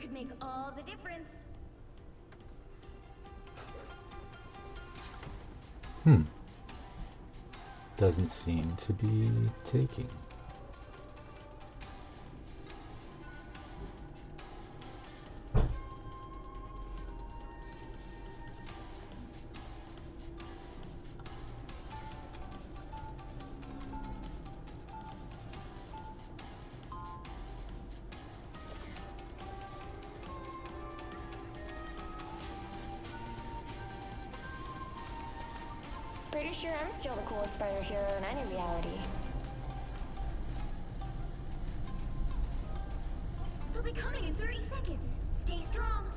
could make all the difference. Doesn't seem to be taking. Pretty sure I'm still the coolest spider hero in any reality. They'll be coming in 30 seconds. Stay strong.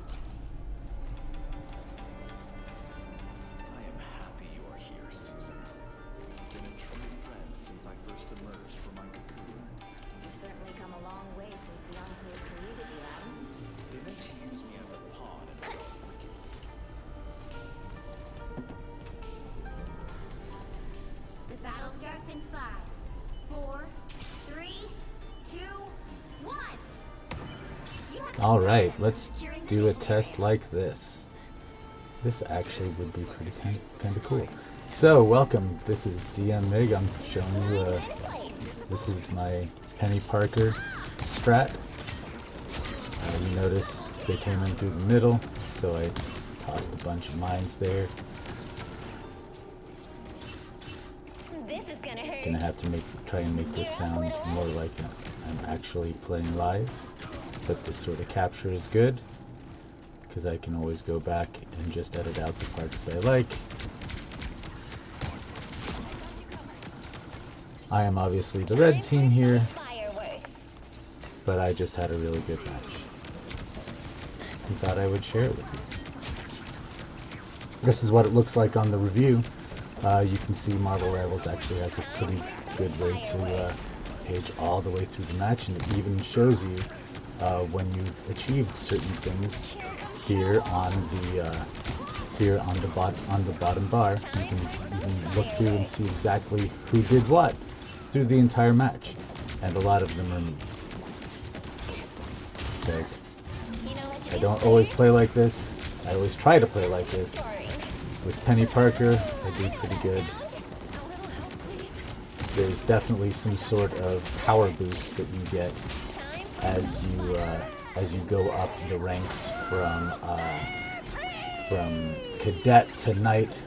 I am happy you are here, Susan. You've been a true friend since I first emerged from my cocoon. You've certainly come a long way since the Enclave created you, Adam. They meant to use me as a pawn in their wicked scheme. The battle starts in 5, 4, 3, 2, 1. All right, let's do a test like this. This actually would be pretty kind of cool. So, welcome. This is DM Mig. I'm showing you. This is my Penny Parker strat. You notice they came in through the middle, so I tossed a bunch of mines there. This is gonna hurt. Gonna have to try and make this sound more like I'm actually playing live, but this sort of capture is good because I can always go back and just edit out the parts that I like. I am obviously the red team here, but I just had a really good match and thought I would share it with you. This is what it looks like on the review. You can see Marvel Rivals actually has a pretty good way to page all the way through the match, and it even shows you when you achieved certain things here on the bottom bar. You can look through and see exactly who did what through the entire match, and a lot of them are me. Because I don't always play like this. I always try to play like this. With Penny Parker, I do pretty good. There's definitely some sort of power boost that you get as you go up the ranks from cadet to knight,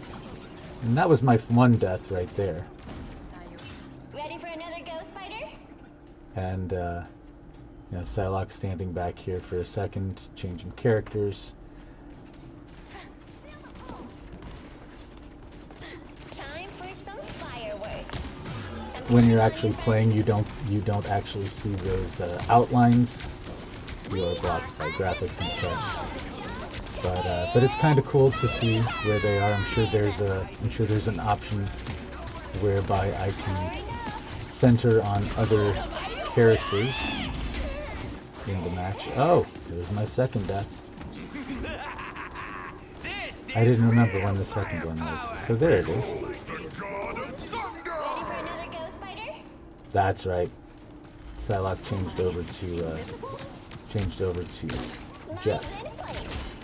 and that was my one death right there. Ready for another ghost spider? And Psylocke standing back here for a second, changing characters. When you're actually playing, you don't actually see those outlines. You are blocked by graphics and such. But it's kind of cool to see where they are. I'm sure there's an option whereby I can center on other characters in the match. Oh, there's my second death. I didn't remember when the second one was. So there it is. That's right. Psylocke changed over to Jeff,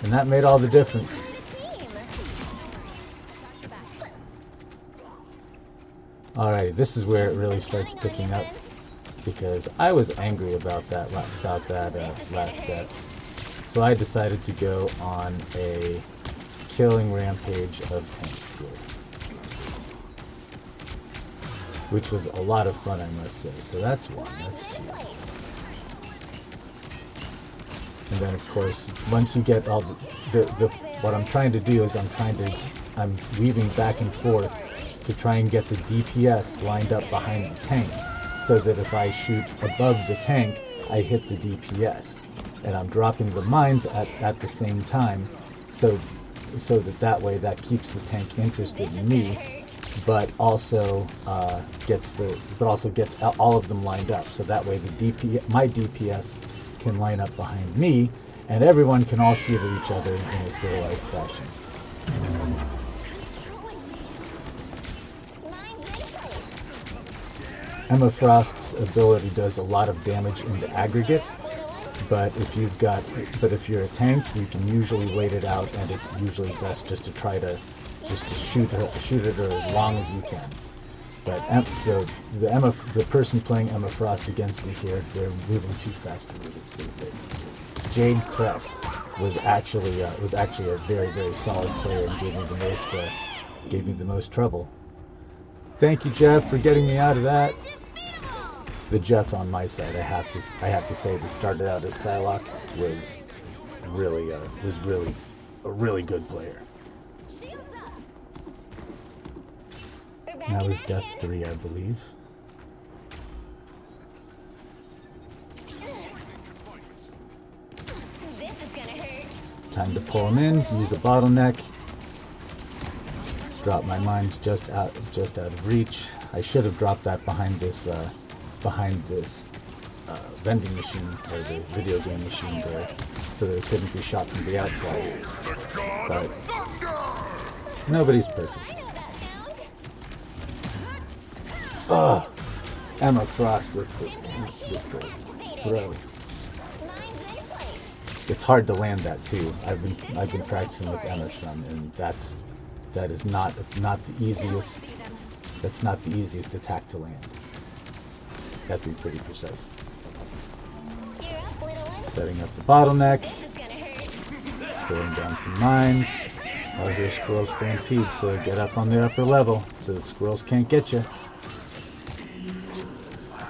and that made all the difference. Alright, this is where it really starts picking up, because I was angry about that last death, so I decided to go on a killing rampage of tanks here, which was a lot of fun, I must say. So that's one, that's two. And then, of course, once you get all what I'm trying to do is I'm weaving back and forth to try and get the DPS lined up behind the tank, so that if I shoot above the tank, I hit the DPS. And I'm dropping the mines at the same time, so that way that keeps the tank interested in me, but also gets all of them lined up, so that way my DPS can line up behind me, and everyone can all shoot at each other in a civilized fashion. Emma Frost's ability does a lot of damage in the aggregate, But if you're a tank, you can usually wait it out, and it's usually best just to try to shoot at her as long as you can. But the person playing Emma Frost against me here, they're moving too fast for me to see. Jade Cress was actually a very, very solid player and gave me the most trouble. Thank you, Jeff, for getting me out of that. The Jeff on my side, I have to say, that started out as Psylocke was really a really good player. That was Death 3, I believe. This is gonna hurt. Time to pull him in, use a bottleneck. Drop my mines just out of reach. I should have dropped that behind this vending machine, or the video game machine there, so that it couldn't be shot from the outside. But nobody's perfect. Oh, Emma Frost with the throw. It's hard to land that too. I've been practicing with Emma some, and that is not the easiest. That's not the easiest attack to land. You have to be pretty precise. Setting up the bottleneck. Throwing down some mines. Oh, here's Squirrel Stampede, so get up on the upper level so the squirrels can't get you.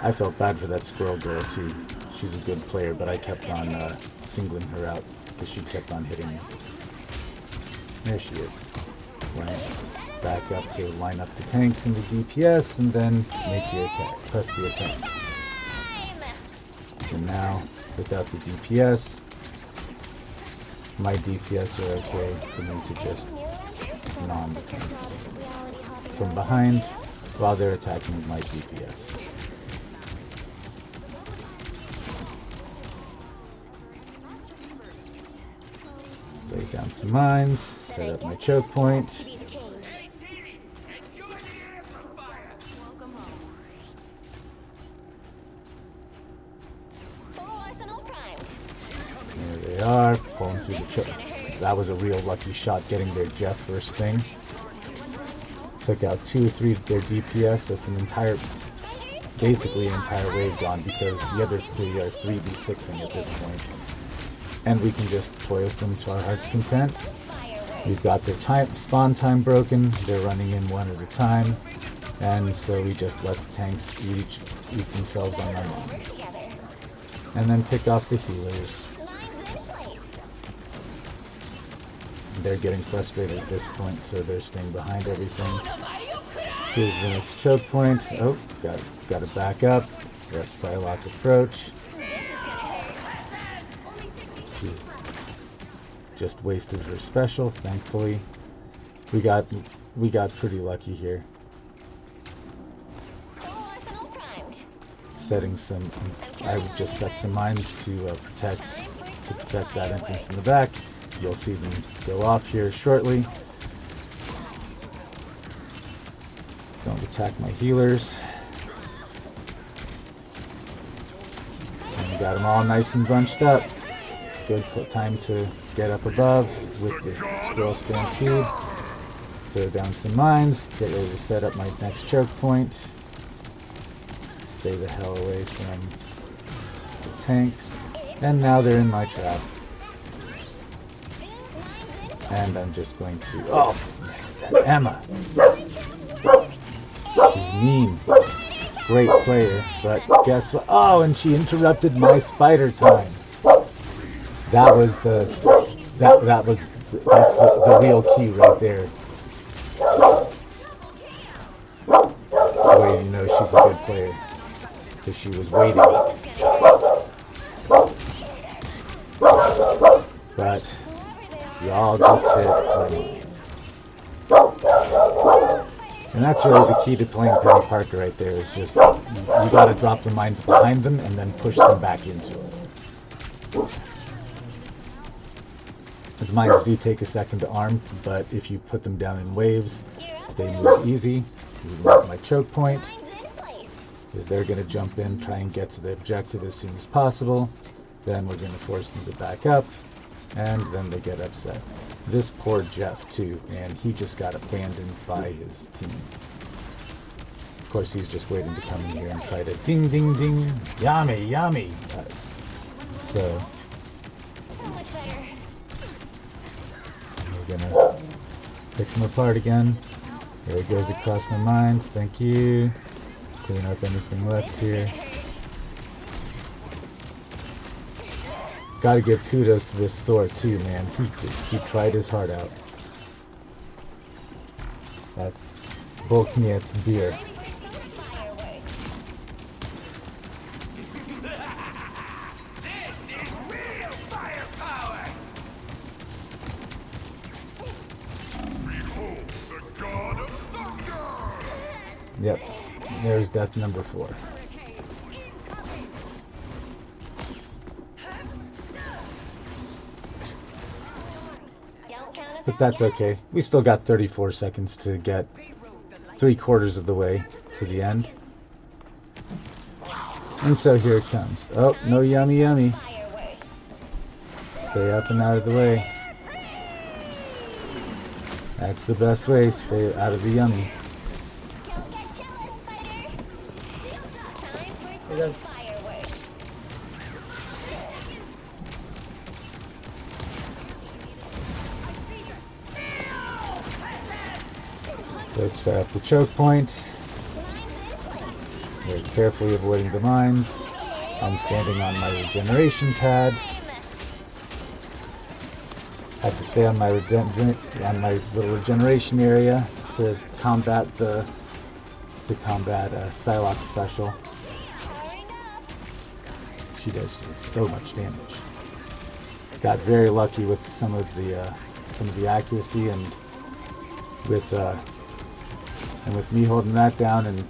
I felt bad for that squirrel girl too. She's a good player, but I kept on singling her out because she kept on hitting me. There she is. Back up to line up the tanks and the DPS, and then make your attack. Press the attack. And now, without the DPS, my DPS are okay for me to just nom the tanks from behind while they're attacking with my DPS. Lay down some mines, set up my choke point. There they are, pulling through the choke. That was a real lucky shot getting their Jeff first thing. Took out 2 or 3 of their DPS. That's basically an entire wave gone, because the other 3 are 3v6ing at this point. And we can just toy with them to our heart's content. We've got their spawn time broken. They're running in one at a time. And so we just let the tanks eat themselves on their mines. And then pick off the healers. They're getting frustrated at this point, so they're staying behind everything. Here's the next choke point. Oh, got to back up. Got Psylocke approach. She's just wasted her special, thankfully. We got pretty lucky here. I would just set some mines to protect that entrance in the back. You'll see them go off here shortly. Don't attack my healers. And we got them all nice and bunched up. Good time to get up above with the Squirrel Stampede. Throw down some mines. Get ready to set up my next choke point. Stay the hell away from the tanks. And now they're in my trap. And I'm just going to... Oh, that Emma. She's mean. Great player, but guess what? Oh, and she interrupted my spider time. That's the real key right there. The way you know she's a good player, because she was waiting. But y'all just hit my mines. And that's really the key to playing Penny Parker right there, is just you gotta drop the mines behind them and then push them back into it. The mines do take a second to arm, but if you put them down in waves, they move easy. You mark my choke point, because they're going to jump in, try and get to the objective as soon as possible. Then we're going to force them to back up, and then they get upset. This poor Jeff too, and he just got abandoned by his team. Of course, he's just waiting to come in here and try to ding ding ding, yummy yummy us. So So much better. we're gonna pick him apart again. There he goes across my mines. Thank you. Clean up anything left here. Gotta give kudos to this Thor too, man. He tried his heart out. That's Volkniet's beer. Fireworks. This is real firepower! Behold the god of thunder! Yep. There's death number 4. Don't count us But out that's yet. okay. We still got 34 seconds to get 3/4 of the way to the end. And so here it comes. Oh, no yummy yummy. Fireworks. Stay up and out of the way. That's the best way. Stay out of the yummy. Don't get jealous, spider. Shields up. Time for Yeah. some fireworks. So set up the choke point. Mine's in place. Very carefully avoiding the mines. I'm standing on my regeneration pad. Had to stay on my little regeneration area to combat a Psylocke special. Powering up. She does just so much damage. Got very lucky with some of the accuracy and with me holding that down and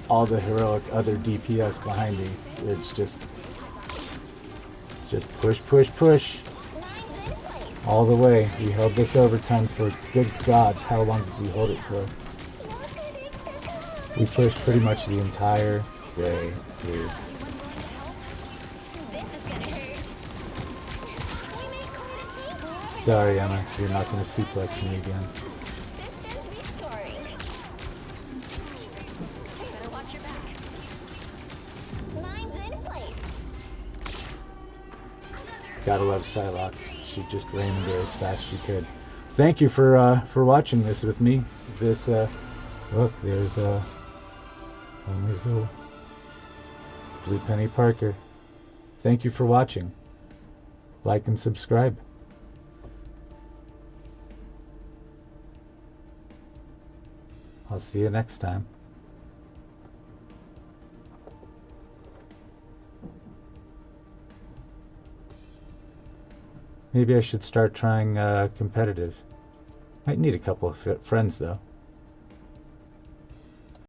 all the heroic other DPS behind me. It's just push push push Mine's in place. all the way. We held this overtime for good gods. How long did we hold it for? We pushed pretty much the entire way through. This is gonna hurt. We made quite a team. Sorry, Emma, you're not going to suplex me again. Systems restoring. Better watch your back. Mine's in place. Gotta love Psylocke. She just ran in there as fast as she could. Thank you for watching this with me. This look, there's Omizu, Blue Penny Parker. Thank you for watching. Like and subscribe. I'll see you next time. Maybe I should start trying competitive. Might need a couple of friends though.